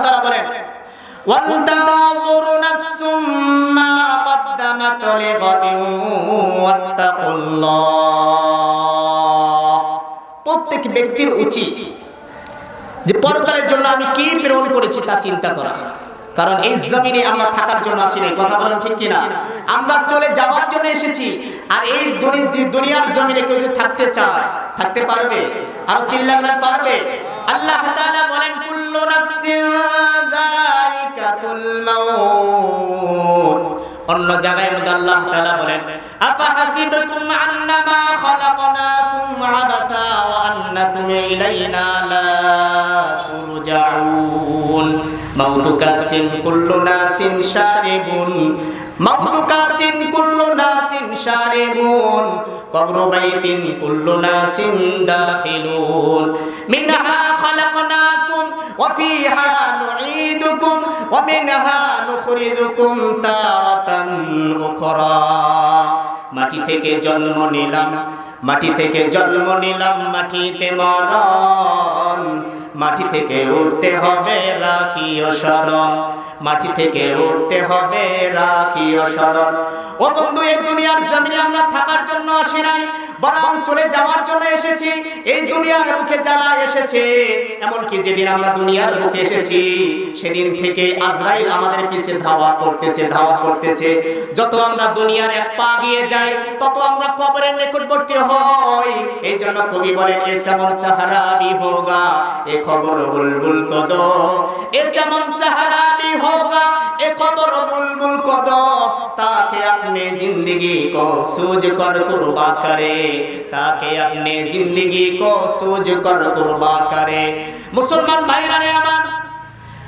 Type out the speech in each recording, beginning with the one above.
তাআলা বলেন ওয়ালতানজুর নাফসুম মা কদ্দামাত লিগাদিন ওয়াত্তাকুল্লাহ। প্রত্যেক ব্যক্তির উচিত যে পরকালের জন্য আমি কি প্রেরণ করেছি তা চিন্তা করা। কারণ এই জমিনে আমরা থাকার জন্য আসিনি, কথা বলেন ঠিক কিনা? আমরা চলে যাওয়ার জন্য এসেছি। আর এই দুনিয়ার জমিনে কেউ যদি থাকতে চায় থাকতে পারবে? আর চিল্লালে পারবে? আল্লাহ তাআলা বলেন কুল্লু নাফসিন যায়িকাতুল মাউত। অন্য জায়গায় মধ্যে আল্লাহ তাআলা বলেন আফা হাসিবতুম আন্নামা খালাকনাকুম আবাসা ওয়া আন্নাকুম ইলাইনা লা তুরজাউন। মাউতু কাসিন কুল্লু নাসিন শারিবুন, মাউতু কাসিন কুল্লু নাসিন শারিবুন, কবরু বাইতিন কুল্লু নাসিন দাখিলুন, মিনহা খালাকনাকুম ওয়া ফিহা নুঈদুকুম ওয়া মিনহা নুখরিজুকুম তারাতান উখরা। মাটি থেকে জন্ম নিলাম, মাটি থেকে জন্ম নিলাম, মাটিতে মরণ, মাটি থেকে উঠতে হবে রাখিও শরণ, মাটি থেকে উঠতে হবে রাখিও শরণ। ও বন্ধু, এই দুনিয়ার জমিনে আমরা থাকার জন্য আসি নাই, বরং চলে যাওয়ার জন্য এসেছি। এই দুনিয়ার বুকে যারা এসেছে, এমনকি যেদিন আমরা দুনিয়ার বুকে এসেছি সেদিন থেকে আজরাইল আমাদের পিছে ধাওয়া করতেছে। যত আমরা দুনিয়ার এক পা এগিয়ে যাই তত আমরা কবরের নিকটবর্তী হই। এই জন্য কবি বলেন এ চমন চাহারা ভি হোগা এ খবর বুলবুল কদো, এ চমন চাহারা ভি হোগা এ খবর বুলবুল কদো, তাকে अपने जिंदगी को सूझ कर कुर्बा करे, ताकि अपने जिंदगी को सूझ कर कुर्बा करे। मुसलमान भाईरा रे আমার,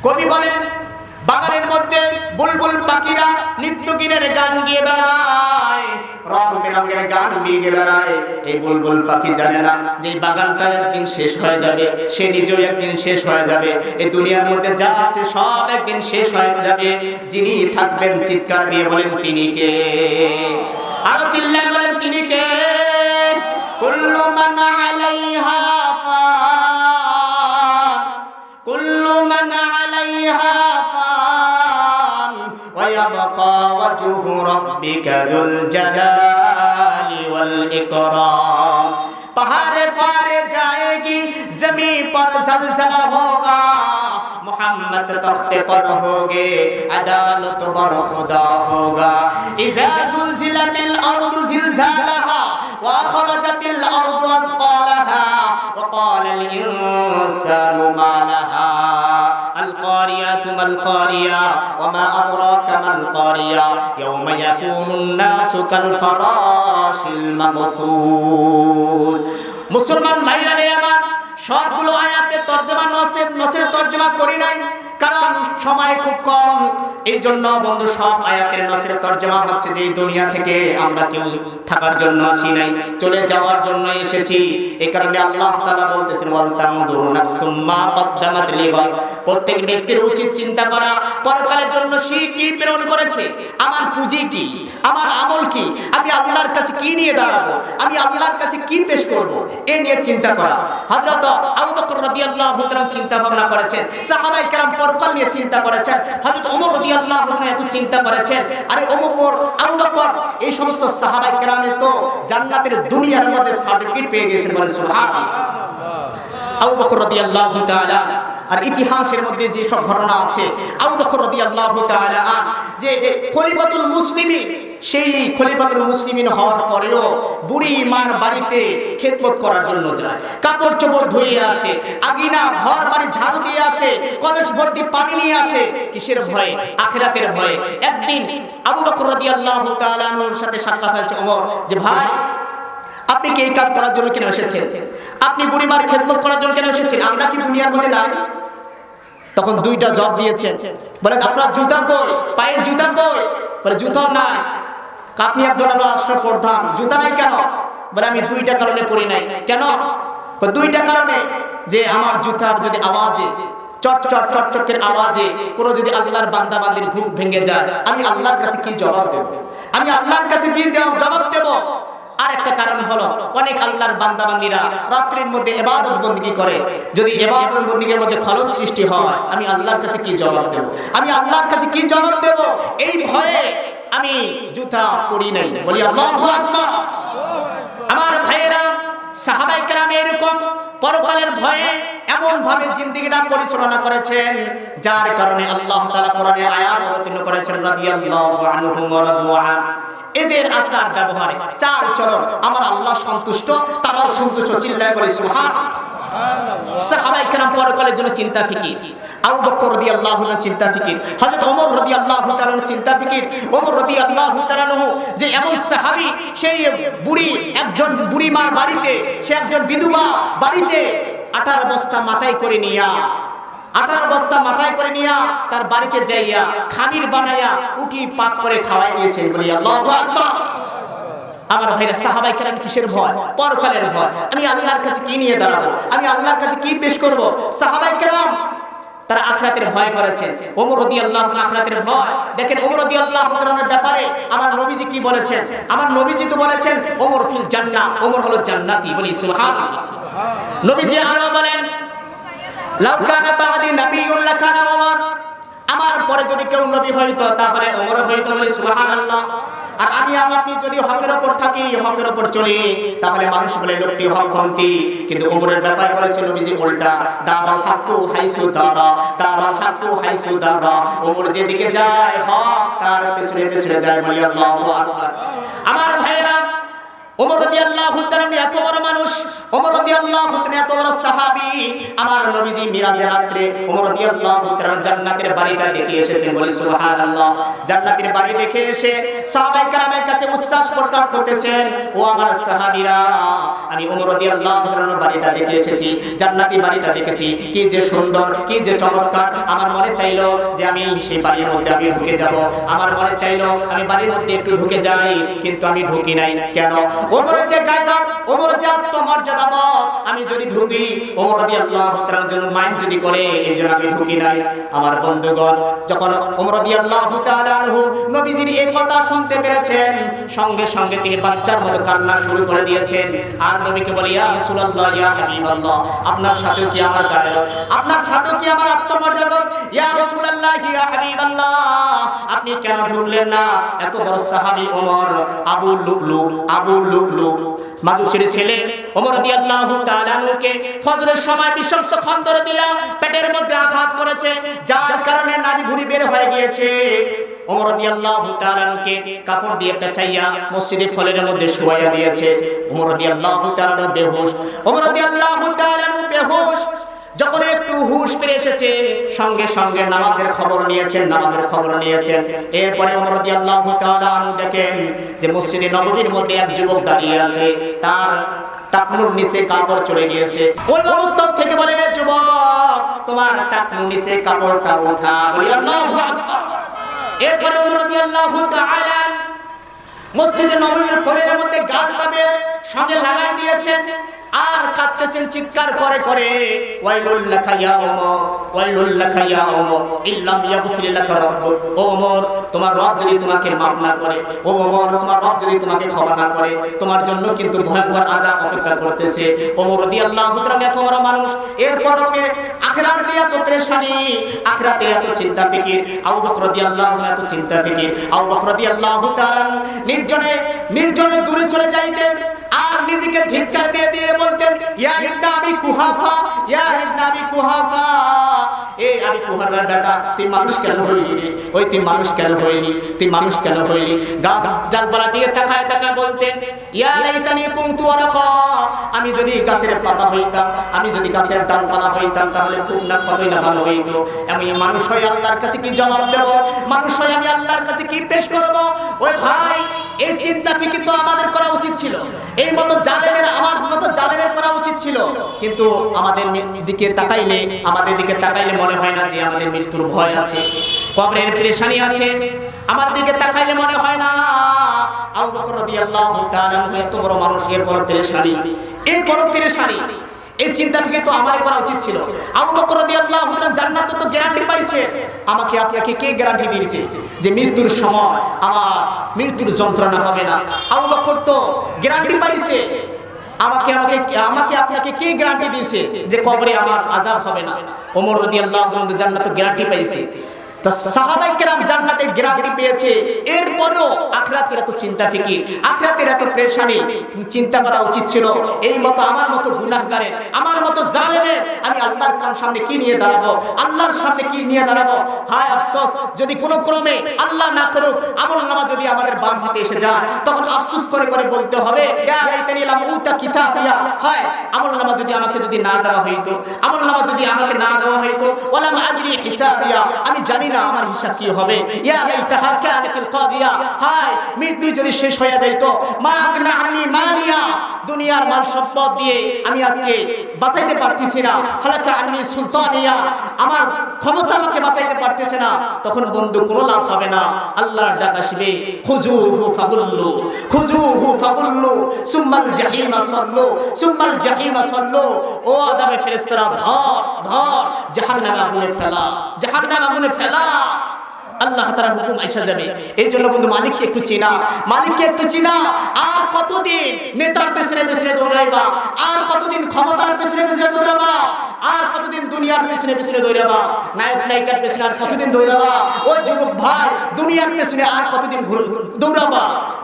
কবি বলেন বাগানের মধ্যে বুলবুল পাখিরা নিত্য গীতের গান গিয়ে বেড়ায়, রং বেরঙের গান গিয়ে বেড়ায়। এই বুলবুল পাখি জানে না যে বাগানটা একদিন শেষ হয়ে যাবে, সে নিজেও একদিন শেষ হয়ে যাবে। এই দুনিয়ার মধ্যে যা আছে সব একদিন শেষ হয়ে যাবে। যিনি থাকবেন চিৎকার দিয়ে বলেন তিনি কে? আরো চিল্লায় বলেন তিনি কে? কুল্লু মান আলাইহা ফান, কুল্লু মান আলাইহা ফান, ওয়া ইয়াবকা ওয়াজহু রাব্বিকা যুল জালালি ওয়াল ইকরাম। पहाड़े फारे जाएगी, जमीन पर जलजला होगा, मोहम्मद तख्ते पर होगे, अदालत पर खुदा होगा। इज़ा ज़ुलज़िलतिल अर्दु ज़िलज़ालहा व अख़रजतिल अर्दु अथक़ालहा व क़ालल इंसानु मा लहा, अल क़ारियतु मल क़ारिया व मा अदराका मल क़ारिया, यौम यकूनुन नासु कल फराशिल मबथूस। মুসলমান ভাইরা রে আমার, সবগুলো আয়াতের তরজমা নসের তরজমা করি নাই, কারণ সময় খুব কম। এই জন্য বন্ধু সব আয়াতের নসের তরজমা হচ্ছে যে এই দুনিয়া থেকে আমরা কেউ থাকার জন্য আসি নাই, চলে যাওয়ার জন্য এসেছি। এই কারণে আল্লাহ তাআলা বলতেছেন ওয়াল তানজুরু নাফসুম মা কদ্দামাত লিগাদ। প্রত্যেক ব্যক্তির উচিত চিন্তা করা পরকালের জন্য সে কি প্রেরণ করেছে, আমার পুঁজি কি, আমার আমল কি, আমি আল্লাহর কাছে কি নিয়ে দাঁড়াবো, আমি আল্লাহর কাছে কি পেশ করব, এ নিয়ে চিন্তা করা। হযরত আবু বকর রাদিয়াল্লাহু তাআলা চিন্তা ভাবনা করেছেন, সাহাবায়ে কেরাম পরকাল নিয়ে চিন্তা করেছেন, হযরত ওমর রাদিয়াল্লাহু তাআলা এত চিন্তা করেছেন। আরে ওমর, আবু বকর, এই সমস্ত সাহাবায়ে কেরামের তো জান্নাতের দুনিয়ার মধ্যে সার্টিফিকেট পেয়ে গেছেন, বলেন সুবহানাল্লাহ। আবু বকর রাদিয়াল্লাহু তাআলা আর ইতিহাসের মধ্যে যে সব ঘটনা আছে, আবু বকর রাদিয়াল্লাহু তাআলা যে খলিফাতুল মুসলিমিন, সেই খলিফাতুল মুসলিমিন হওয়ার পরেও বুড়ি মার বাড়িতে খেদমত করার জন্য যায়, কাপড় চোপড় ধুয়ে আসে, আগিনা ঘর বাড়ি ঝাড়ু দিয়ে আসে, কলস ভর্তি পানি নিয়ে আসে। কিসের ভয়ে? আখিরাতের ভয়ে। একদিন আবু বকর রাদিয়াল্লাহু তাআলা এর সাথে সাক্ষাৎ হয়েছে ওমর, যে ভাই আপনি কি এই কাজ করার জন্য কেন এসেছেন? আপনি বুড়িমার খেদমত করার জন্য কেন এসেছেন? আমরা কি দুনিয়ার মধ্যে নাই? তখন দুইটা জবাব দিয়েছেন। বলে আপনার জুতা কই, পায়ে জুতা কই? বলে জুতা নাই। আপনি একজন রাষ্ট্রপ্রধান, জুতা নাই কেন? বলে আমি দুইটা কারণে পরি নাই। কেন? দুইটা কারণে, যে আমার জুতার যদি আওয়াজে চট চট চট চটের আওয়াজে কোনো যদি আল্লাহর বান্দা বান্দির ঘুম ভেঙে যায়, আমি আল্লাহর কাছে কি জবাব দেব? আমি আল্লাহর কাছে কি জবাব দেব? আর একটা কারণ হলো অনেক আল্লাহর বান্দাবান্দীরা রাত্রির মধ্যে ইবাদত বন্দেগী করে, যদি ইবাদত বন্দেগীর মধ্যে খলল সৃষ্টি হয় আমি আল্লাহর কাছে কি জবাব দেব, আমি আল্লাহর কাছে কি জবাব দেব, এই ভয়ে আমি জুতা পরি নাই। বলি আল্লাহু আকবার। আমার ভাইয়েরা, সাহাবায়ে কেরাম এরকম পরকালের ভয়ে এমন ভাবে জিন্দেগিটা পরিচালনা করেছেন, যার কারণে আল্লাহ তাআলা কোরআনে আয়াত অবতীর্ণ করেছেন, রাদিয়াল্লাহু আনহুম ওয়া রাদু আন। এদের আচার ব্যবহারে চাল চলন আমার আল্লাহ সন্তুষ্ট, তারাও সন্তুষ্ট। চিল্লায় বলি সুবহানাল্লাহ। সাহাবায়ে কেরাম পরকালের জন্য চিন্তা ফিকির। আবু বকর রাদিয়াল্লাহু আনহু চিন্তা ফিকির, হযরত ওমর রাদিয়াল্লাহু তাআলা চিন্তা ফিকির। ওমর রাদিয়াল্লাহু তাআলা যে এমন সাহাবী, সেই বুড়ি একজন বুড়ি মার বাড়িতে, সে একজন বিধবা বাড়িতে আটার বস্তা মাথায় করে নিয়া, আটার বস্তা মাথায় করে নিয়া তার বাড়িতে যাইয়া খামির বানায়া উঠি পাক করে খাওয়াই দিয়েছেন। বলি আল্লাহু আকবার। আমার ভাইরা, সাহাবায়ে কেরাম কিসের ভয়? পরকালের ভয়। আমি আল্লাহর কাছে কি নিয়ে দাঁড়াবো, আমি আল্লাহর কাছে কি পেশ করব? সাহাবায়ে কেরাম তারা আখিরাতের ভয় করেছেন। ওমর রাদিয়াল্লাহু আনহু আখিরাতের ভয়। দেখেন ওমর রাদিয়াল্লাহু তাআলার ব্যাপারে আমার নবীজি কি বলেছেন? আমার নবীজি তো বলেছেন ওমর ফিল জান্নাহ, ওমর হলো জান্নাতি। বলি সুবহানাল্লাহ। নবীজি আরো বলেন, লাউ কানা বাদি নাবিয়্যুন লাকানা ওমর, আমার পরে যদি কেউ নবী হইতো তাহলে ওমর হইতো। বলি সুবহানাল্লাহ। আর আমি আপনি যদি হকের উপর থাকি, হকের উপর চলি, তাহলে মানুষ বলে লোকটি হকপন্থী। কিন্তু ওমরের ব্যাপারে বলেছেন নবীজি উল্টা, দারাল হাক্কু হাইসু দারা, দারাল হাক্কু হাইসু দারা। ওমর যেদিকে যায় হক তার পিছনে পিছনে যায়। বলি আল্লাহু আকবার। আমার ভাইয়েরা, ওমর রাদিয়াল্লাহু তাআলা এত বড় মানুষ, ওমর রাদিয়াল্লাহু তাআলা এত বড় সাহাবী। আমার নবীজি মিরাজের রাতে ওমর রাদিয়াল্লাহু তাআলা জান্নাতের বাড়িটা দেখে এসেছেন। বলি সুবহানাল্লাহ। জান্নাতের বাড়ি দেখে এসে সাহাবায়ে কেরামের কাছে উচ্ছ্বাস প্রকাশ করতেছেন, ও আমার সাহাবীরা, আমি ওমর রাদিয়াল্লাহু তাআলার বাড়িটা দেখে এসেছি, জান্নাতি বাড়িটা দেখেছি, কি যে সুন্দর, কি যে চমৎকার। আমার মনে চাইলো যে আমি সেই বাড়ির মধ্যে আমি ঢুকে যাব, আমার মনে চাইলো আমি বাড়ির মধ্যে একটু ঢুকে যাই, কিন্তু আমি ঢুকি নাই। কেন? ওমরের যে গায়রত, ওমরের যে আত্মমর্যাদা, আমি যদি ঢুকি ওমর রাদিয়াল্লাহু তাআলার জন্য মাইন্ড যদি করে, এইজন্য আমি ঢুকি নাই। আমার বন্ধুগণ, যখন ওমর রাদিয়াল্লাহু তাআলা আনহু নবীজির এই কথা শুনতে পেরেছেন, সঙ্গে সঙ্গে তিনি বাচ্চার মতো কান্না শুরু করে দিয়েছেন। আর নবীকে বলি, ইয়া রাসূলুল্লাহ, ইয়া হাবিবাল্লাহ, আপনার সাথেও কি আমার গায়রত, আপনার সাথেও কি আমার আত্মমর্যাদা? ইয়া রাসূলুল্লাহ, ইয়া হাবিবাল্লাহ, আপনি কেন ঢুকলেন না? এত বড় সাহাবী ওমর, আবু লুলু, আবু লুলু মাজুসির ছেলে ওমর রাদিয়াল্লাহু তাআলা আনহুকে ফজরের সময় বিষাক্ত খন্দর দিয়া পেটের মধ্যে আঘাত করেছে, যার কারণে নাড়ি ভুঁড়ি বের হয়ে গিয়েছে। ওমর রাদিয়াল্লাহু তাআলা আনহুকে কাপড় দিয়ে পেঁচাইয়া মসজিদে ফলের মধ্যে শুয়াইয়া দিয়েছে। ওমর রাদিয়াল্লাহু তাআলা আনহু বেহুশ, ওমর রাদিয়াল্লাহু তাআলা আনহু বেহুশ। যখন একটু হুশ ফিরে এসেছে, সঙ্গে সঙ্গে নামাজের খবর নিয়েছেন, নামাজের খবর নিয়েছেন। এরপরে ওমর রাদিয়াল্লাহু তাআলা আনহু দেখেন যে মসজিদে নববীর মধ্যে এক যুবক দাঁড়িয়ে আছে, তার টাকনুর নিচে কাপড় চলে গিয়েছে। ওই অবস্থা থেকে বলে, যুবক, তোমার টাকনুর নিচে কাপড়টা ওঠা। বলি আল্লাহু আকবার। এরপরে ওমর রাদিয়াল্লাহু তাআলা মসজিদে নববীর ফলের মধ্যে গালটা বের সঙ্গে লাগাই দিয়েছেন, আর কাঁদতেছেন চিৎকার করে করে, ওয়াইলুল লাকা ইয়া ওমর, ওয়াইলুল লাকা ইয়া ওমর, ইল্লাম ইয়াগফির লাকা রাব্বুক। ও ওমর, তোমার রব যদি তোমাকে মাফ না করে, ও ওমর, তোমার রব যদি তোমাকে ক্ষমা না করে, তোমার জন্য কিন্তু ভয়ঙ্কর আযাব অপেক্ষা করতেছে। ওমর রাদিয়াল্লাহু তাআলা এত বড় মানুষ, এরপর আখিরাত নিয়ে এত পেরেশানি, আখিরাতে এত চিন্তা ফিকির। আবু বকর রাদিয়াল্লাহু আনহু এত চিন্তা ফিকির। আবু বকর রাদিয়াল্লাহু তাআলা নির্জনে নির্জনে দূরে চলে যাইতেন, আর নিজেকে ধিক্কার দিয়ে দিয়ে বলতেন, ইয়া ইবনে আবি কুহাফা, ইয়া ইবনে আবি কুহাফা, এই আবি কুহাফার বেটা, তুই মানুষ কেন হইলি রে? ওই তুই মানুষ কেন হইলি? তুই মানুষ কেন হইলি? গাছ ডালপালা দিয়ে তাকায় তাকায় বলতেন, ইয়া লাইতানি কুনতু ওয়ারাকা, আমি যদি গাছের পাতা হইতাম, আমি যদি গাছের ডালপালা হইতাম, তাহলে খুব না কতই না ভালো হইতো। আমি মানুষ হয়ে আল্লাহর কাছে কি জবাব দেব? মানুষ হয়ে আমি আল্লাহর কাছে কি পেশ করব? ওই ভাই, এই চিন্তা ফিকির তো আমাদের করা উচিত ছিল। এই মতো জালেমের, আমার মতো জালেমের করা উচিত ছিল। কিন্তু আমাদের দিকে তাকাইলে, আমাদের দিকে তাকাইলে মনে হয় না যে আমাদের মৃত্যুর ভয় আছে, কবরের পেরেশানি আছে। আমার দিকে তাকাইলে মনে হয় না। আবু বকর রাদিয়াল্লাহু তাআলা এত বড় মানুষ, এরপর পেরেশানি, এরপর পেরেশানি। এই চিন্তা থেকে তো আমারই করা উচিত ছিল। আবু বকর রাদিয়াল্লাহু আনহু জান্নাত তো গ্যারান্টি পাইছে, আমাকে আপনাকে কে গ্যারান্টি দিয়েছে যে মৃত্যুর সময় আমার মৃত্যুর যন্ত্রণা হবে না? আবু বকর তো গ্যারান্টি পাইছে, আমাকে আপনাকে কে গ্যারান্টি দিয়েছে যে কবরে আমার আযাব হবে না? ওমর রাদিয়াল্লাহু আনহু জান্নাত তো গ্যারান্টি পাইছে। তা সাহাবায়ে কেরাম জান্নাতের গ্যারান্টি পেয়েছে, এরপরও আখিরাতের এত চিন্তা ফিকির, আখিরাতের এত পেরেশানি, তুমি চিন্তা করা উচিত ছিল এই মতো আমার মতো গুনাহগারের, আমার মতো জালেমের আমি আল্লাহর সামনে কি নিয়ে দাঁড়াবো, আল্লাহর সামনে কি নিয়ে দাঁড়াবো? হায় আফসোস, যদি কোনো ক্রমে আল্লাহ না করুক আমলনামা যদি আমাদের বাম হাতে এসে যায়, তখন আফসোস করে করে বলতে হবে ইয়া লাইতানি লাম উতা কিতাবিয়া, হায় আমলনামা যদি আমাকে যদি না দেওয়া হইতো, আমলনামা যদি আমাকে না দেওয়া হইতো, ওয়ালাম আদরি হিসাবিয়া, আমি জানি না আমার হিসাব কি হবে। ইয়া লাইতাহা কানাতিল কাদিয়া, হায় মৃত্যু যদি শেষ হয়ে যাইত, মা আগনা আন্নি মালিয়া, দুনিয়ার মাল সম্পদ দিয়ে আমি আজকে বাঁচাইতে পারতেছি না, হালাকা আন্নি সুলতানিয়া, আমার ক্ষমতা আমাকে বাঁচাইতে পারতেছে না, তখন বন্ধু কোনো লাভ হবে না। আল্লাহর ডাক আসবে, খুজুহু ফাগুল্লু, খুজুহু ফাগুল্লু সুম্মাল জাহিমা সাল্লু, সুম্মাল জাহিমা সাল্লু, ও আযাবে ফেরেশতারা ধর ধর জাহান্নামে আগুনে ফেলা, জাহান্নামে আগুনে ফেলা। আল্লাহ তাআলার হুকুম আইসা যাবে। এই জন্য বন্ধু মালিককে একটু চিনা, মালিককে একটু চিনা। আর কতদিন নেতার পেছনে পেছনে দৌড়াইবা, আর কতদিন ক্ষমতার পেছনে পেছনে দৌড়াবা, আর কতদিন দুনিয়ার পেছনে পেছনে দৌড়াবা, নায়ক নায়িকার পেছনে আর কতদিন দৌড়াবা? ও যুবক ভাই, দুনিয়ার পেছনে আর কতদিন দৌড়াবা?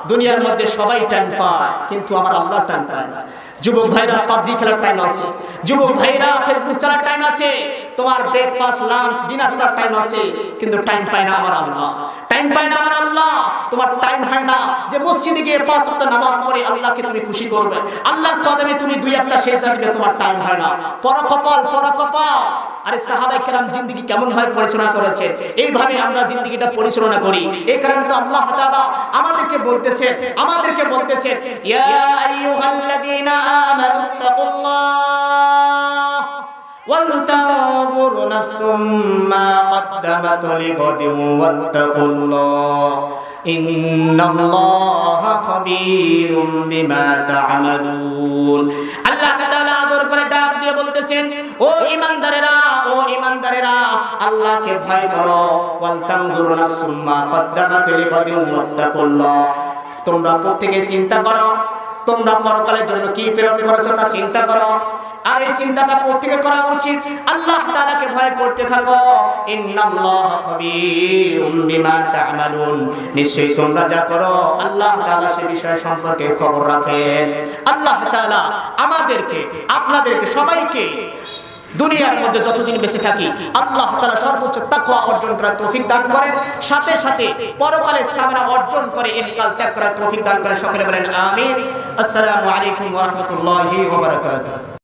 দুনিয়ার মধ্যে সবাই টাইম পায়, কিন্তু আমার আল্লাহ টাইম পায় না। যুবক ভাইরা পাবজি খেলার টাইম আছে, যুবক ভাইরা ফেসবুক চালার টাইম আছে, তোমার ব্রেকফাস্ট লাঞ্চ ডিনার করার টাইম আছে, কিন্তু টাইম পায় না আমার আল্লাহ, টাইম পায় না আমার আল্লাহ। তোমার টাইম হয় না যে মসজিদে গিয়ে 5 ওয়াক্ত নামাজ পড়ে আল্লাহকে তুমি খুশি করবে, আল্লাহর কদমে তুমি 2 একটা সেজদা দিবে, তোমার টাইম হয় না। পরকপাল পরকপাল। আরে সাহাবায়ে কেরাম জিন্দেগি কেমন ভাবে পরিচালনা করেছে, এইভাবে আমরা জিন্দেগিটা পরিচালনা করি। এই কারণে তো আল্লাহ তাআলা আমাদেরকে বলতেছে ইয়া আইয়ুহাল্লাযীনা আমানুত্তাকুল্লাহ ওয়ালতানজুর নাফসুম মা কদ্দামাত লিগাদিন ওয়াত্তাকুল্লাহ ইন্নাল্লাহা খাবীরুম বিমা তা'মালুন। আল্লাহ তাআলা আদর করে ডাক দিয়ে বলতেছেন, ও ঈমানদারেরা, ও ঈমানদারেরা, আল্লাহকে ভয় করো। ওয়ালতানজুর নাফসুম মা কদ্দামাত লিগাদিন ওয়াত্তাকুল্লাহ, তোমরা প্রত্যেকে চিন্তা করো তোমরা পরকালের জন্য কি প্রেরণ করেছো তা চিন্তা করো। আর এই চিন্তাটা প্রত্যেকের করা উচিত। আল্লাহ তাআলাকে ভয় করতে থাকো। ইন্নাল্লাহা খাবীরুম বিমা তা'মালুন, নিশ্চয়ই তোমরা যা করো আল্লাহ তাআলা সে বিষয় সম্পর্কে খবর রাখেন। আল্লাহ তাআলা আমাদেরকে, আপনাদেরকে, সবাইকে দুনিয়ার মধ্যে যতদিন বেঁচে থাকি আল্লাহ তাআলা সর্বোচ্চ তাকওয়া অর্জন করার তৌফিক দান করেন, সাথে সাথে পরকালের সামনা অর্জন করে ইহকাল ত্যাগ করার তৌফিক দান করেন। সকলে বলেন আমিন। আসসালামু আলাইকুম ওয়া রাহমাতুল্লাহি ওয়া বারাকাতুহু।